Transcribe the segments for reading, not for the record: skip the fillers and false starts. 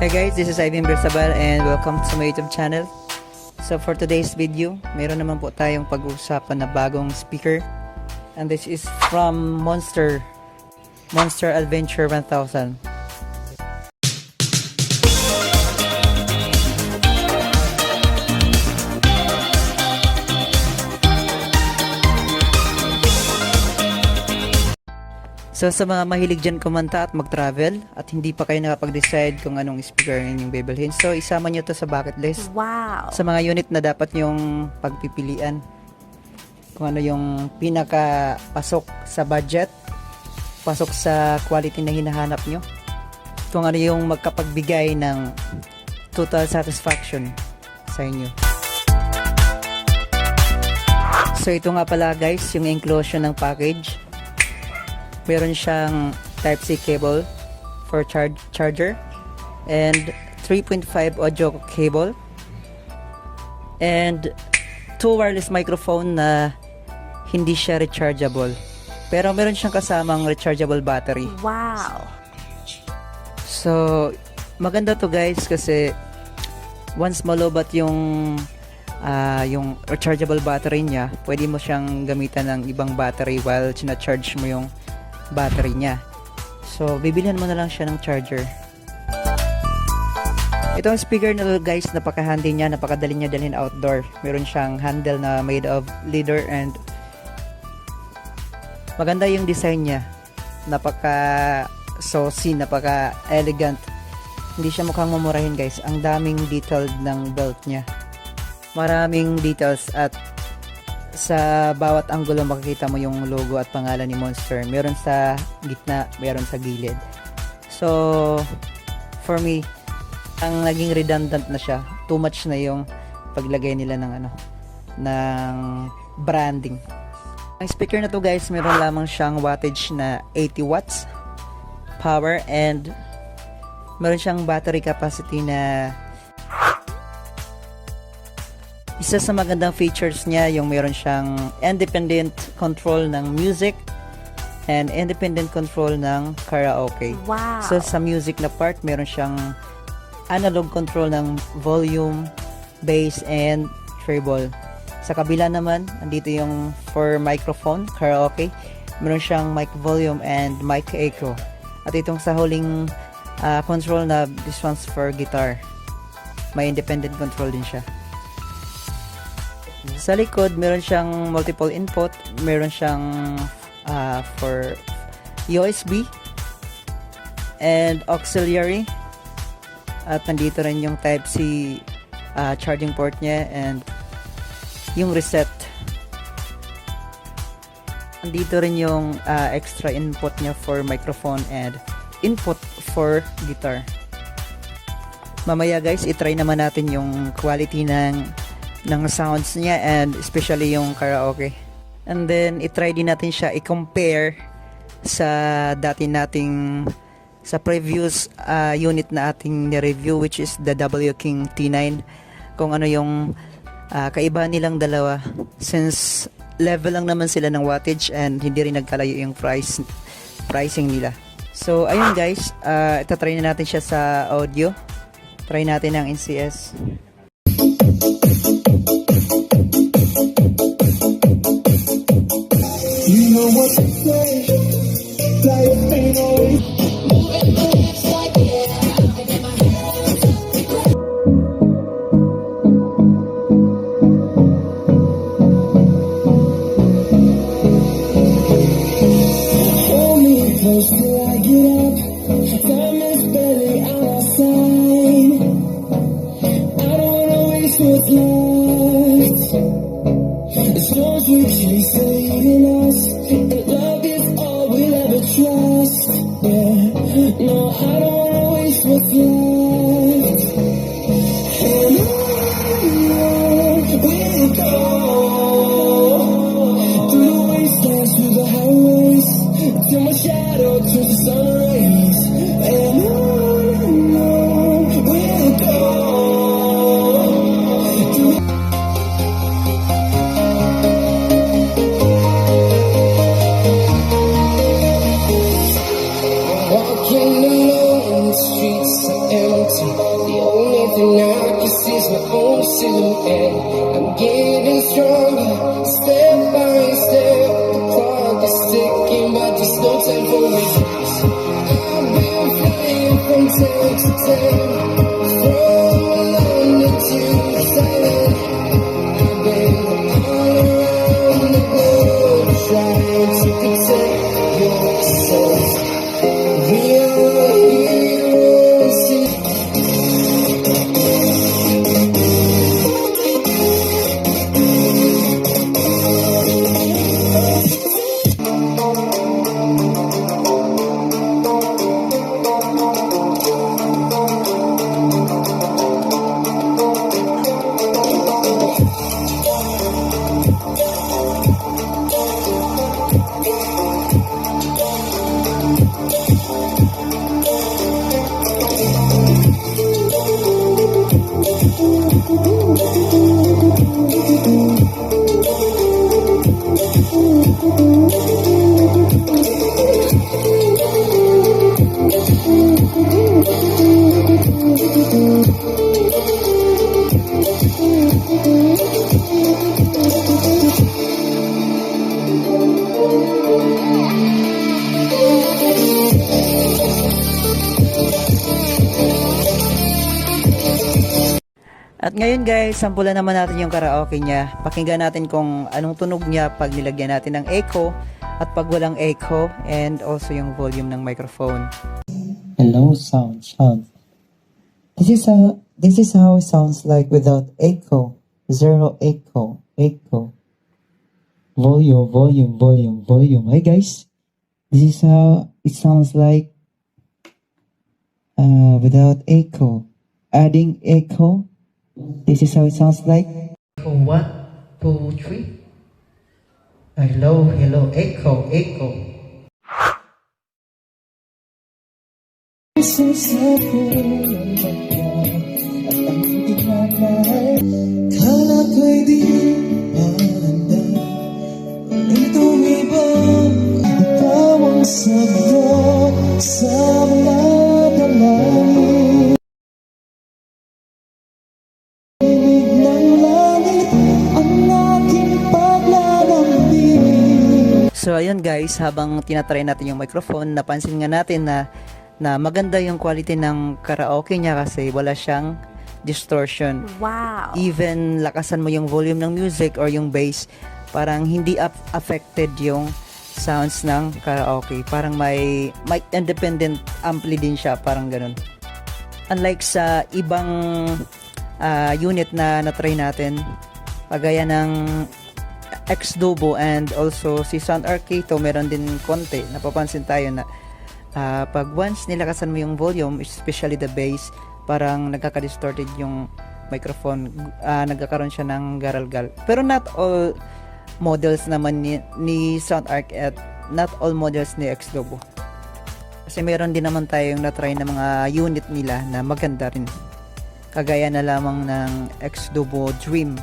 Hey guys, this is Ivan Bersabal and welcome to my YouTube channel. So for today's video, meron naman po tayong pag-uusapan na bagong speaker. And this is from Monster Adventure 1000. So sa mga mahilig dyan kumanta at mag-travel at hindi pa kayo nakapag-decide kung anong speaker inyong bibilhin, so isama nyo to sa bucket list. Wow! Sa mga unit na dapat nyong pagpipilian. Kung ano yung pinaka pasok sa budget, pasok sa quality na hinahanap nyo. Kung ano yung magkapagbigay ng total satisfaction sa inyo. So ito nga pala guys, yung inclusion ng package. Meron siyang Type-C cable for charger and 3.5 audio cable and 2 wireless microphone na hindi siya rechargeable, pero meron siyang kasamang rechargeable battery. Wow! So maganda to guys kasi once malobat yung rechargeable battery niya, pwede mo siyang gamitan ng ibang battery while charge mo yung battery niya. So bibilhan mo na lang siya ng charger. Itong speaker na guys, napaka-handy niya, napakadali niya dalhin outdoor. Meron siyang handle na made of leather and maganda yung design niya. Napaka-saucy, napaka-elegant. Hindi siya mukhang mamurahin guys. Ang daming detailed ng belt niya. Maraming details at sa bawat anggulo makikita mo yung logo at pangalan ni Monster. Meron sa gitna, meron sa gilid. So, for me, ang naging redundant na siya. Too much na yung paglagay nila ng branding. Ang speaker na to guys, meron lamang siyang wattage na 80 watts power and meron siyang battery capacity na isa sa magandang features niya yung meron siyang independent control ng music and independent control ng karaoke. Wow! So sa music na part, meron siyang analog control ng volume, bass, and treble. Sa kabila naman, andito yung for microphone, karaoke. Meron siyang mic volume and mic echo. At itong sa huling control na this one's for guitar. May independent control din siya. Sa likod, meron siyang multiple input, meron siyang for USB and auxiliary, at nandito rin yung Type-C charging port niya and yung reset. Nandito rin yung extra input niya for microphone and input for guitar. Mamaya guys, itry naman natin yung quality ng sounds niya and especially yung karaoke. And then itry din natin siya i-compare sa dati nating sa previous unit na ating ni-review, which is the W-King T9, kung ano yung kaibahan nilang dalawa, since level lang naman sila ng wattage and hindi rin nagkalayo yung pricing nila. So ayun guys, itatry na natin siya sa audio. Try natin ang NCS. You know what to say, life ain't always like yeah. I get my hands up. Hold me close till I get up. Time is barely on our side. I don't wanna waste what's left. The storms we chase are leading us, and love is all we'll ever trust. Yeah, no, I don't wanna waste what's left. And on we'll go through the wastelands, through the highways, till my shadow turns to sun rays. no time for regrets. I've been flying from town to town, from London to Thailand. I've been all around the world trying to protect your soul. We are heroes in At ngayon guys, sampulan naman natin yung karaoke niya. Pakinggan natin kung anong tunog niya pag nilagyan natin ng echo at pag walang echo, and also yung volume ng microphone. Hello, sound. This is how it sounds like without echo. Zero echo. Volume. Hi guys. This is how it sounds like without echo. Adding echo. This is how it sounds like. 1, 2, 3. Hello, echo. Kala ko'y di handa, ngunit tumibok ikaw ang sagot sa mga dalangin. Ibig ng langit ang aking paglalambing. So ayun guys, habang tinatry natin yung microphone, napansin nga natin na maganda yung quality ng karaoke niya kasi wala siyang distortion. Wow. Even lakasan mo yung volume ng music or yung bass, parang hindi affected yung sounds ng karaoke. Parang may independent ampli din siya, parang ganun. Unlike sa ibang unit na na-try natin, pagaya ng X-Dubo and also si Sound Arcato, meron din konti. Napapansin tayo na pag once nilakasan mo yung volume, especially the bass, parang nagkaka-distorted yung microphone, nagkakaroon siya ng garalgal. Pero not all models naman ni Sound Arc at not all models ni X-Dubo. Kasi meron din naman tayong na-try na mga unit nila na maganda rin. Kagaya na lamang ng X-Dubo Dream.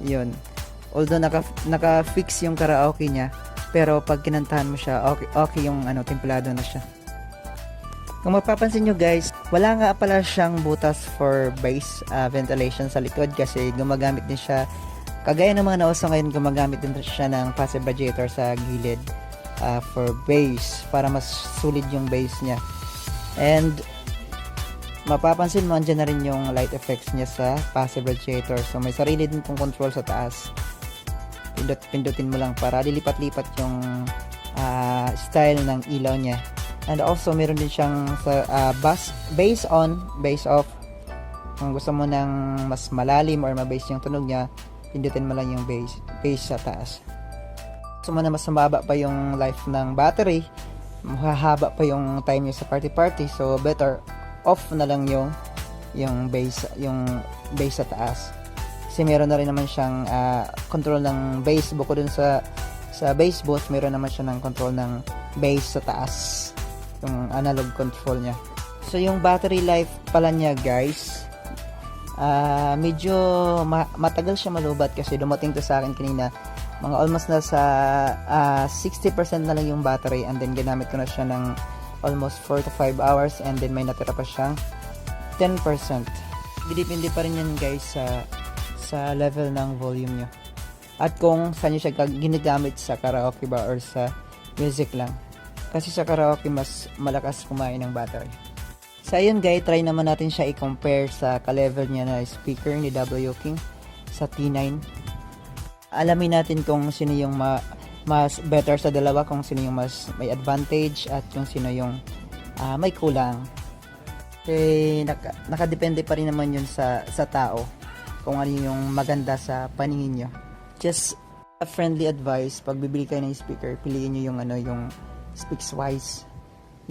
Yun. Although naka-fix yung karaoke niya, pero pag kinantahan mo siya, okay yung templado na siya. Kung mapapansin nyo guys, wala nga pala siyang butas for bass ventilation sa likod kasi gumagamit din siya, kagaya ng mga nauso ngayon, gumagamit din siya ng passive radiator sa gilid for bass, para mas sulit yung bass niya. And mapapansin mo, andyan na rin yung light effects niya sa passive radiator. So may sarili din pong control sa taas. Pindutin mo lang para lilipat-lipat yung style ng ilaw niya. And also meron din siyang bass on, bass off. Kung gusto mo ng mas malalim or mabass yung tunog niya, pindutin mo lang yung bass sa taas. Gusto mo na mas mababa pa yung life ng battery, mahahaba pa yung time niya sa party, so better off na lang yung bass sa taas. Kasi meron na rin naman siyang control ng bass. Bukod dun sa bass boost, meron naman siya ng control ng bass sa taas, yung analog control niya. So yung battery life pala niya guys, medyo matagal siya malubat kasi dumating to sa akin kanina, mga almost na sa 60% na lang yung battery, and then ginamit ko na siya ng almost 4 to 5 hours, and then may natira pa siyang 10%. Depende pa rin yan guys sa level ng volume nyo at kung saan nyo siya ginagamit, sa karaoke ba or sa music lang. Kasi sa karaoke mas malakas kumain ng battery. So ayun guys, try naman natin siya i-compare sa ka-level niya na speaker ni W King sa T9. Alamin natin kung sino yung mas better sa dalawa, kung sino yung mas may advantage at kung sino yung may kulang. Eh, nakadepende pa rin naman yun sa tao kung ano yung maganda sa paningin nyo. Just a friendly advice, pag bibili kayo ng speaker, piliin nyo yung yung Speakswise,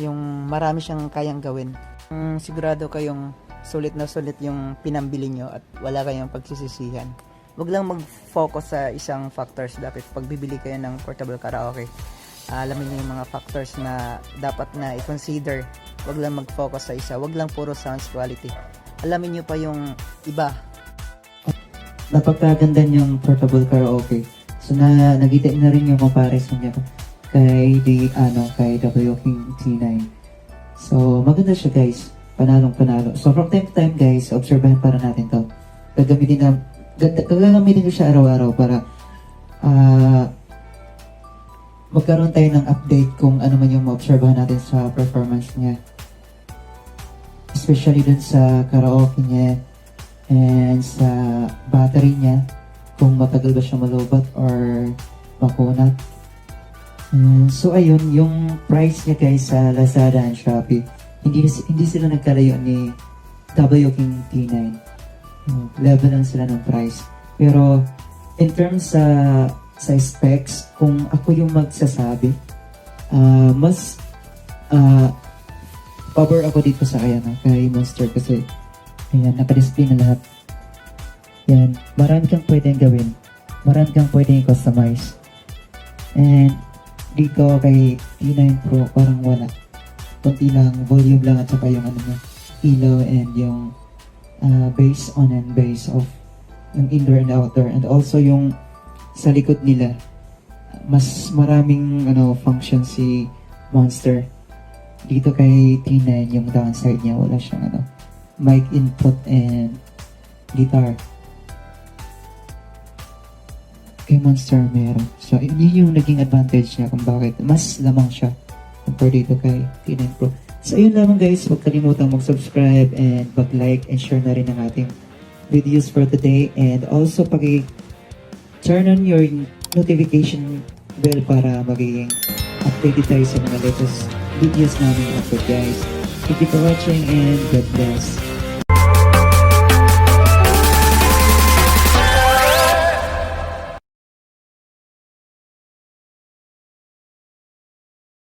yung marami siyang kayang gawin. Sigurado kayong sulit na sulit yung pinambili nyo at wala kayong pagsisisihan. Huwag lang mag-focus sa isang factors. Dapat pag bibili kayo ng portable karaoke, alamin nyo yung mga factors na dapat na i-consider. Huwag lang mag-focus sa isa. Huwag lang puro sounds quality. Alamin nyo pa yung iba. Napagkaganda yung portable karaoke. So nakita na rin yung comparison niya kay W King T9. So maganda siya guys. Panalong panalo. So from time to time guys, obserbahan para natin to. Gagamitin ko siya araw-araw para magkaroon tayo ng update kung ano man yung ma-obserbahan natin sa performance niya. Especially dun sa karaoke niya and sa battery niya, kung matagal ba siya malobat or makunat. So ayun, yung price niya guys sa Lazada and Shopee, hindi sila nagkalayo ni W King T9. Level lang sila ng price. Pero in terms sa specs, kung ako yung magsasabi, mas power ako dito sa kay Monster kasi ayan, naka-display na lahat. Yan, marami kang pwedeng gawin. Marami kang pwedeng i-customize. And dito kay T9 Pro, parang wala. Kunti lang, volume lang at saka yung ilaw and yung bass on and bass off. Yung indoor and outdoor. And also yung sa likod nila, mas maraming function si Monster. Dito kay T9, yung downside niya, wala siyang mic input and guitar. Kay Monster meron. So, yun yung naging advantage niya kung bakit mas lamang siya compared dito kay T9 Pro. So, ayun lamang guys. Huwag kalimutang mag-subscribe and mag-like and share na rin ang ating videos for today. And also, turn on your notification bell para magiging updated tayo sa mga latest videos namin upload guys. Thank you for watching and God bless.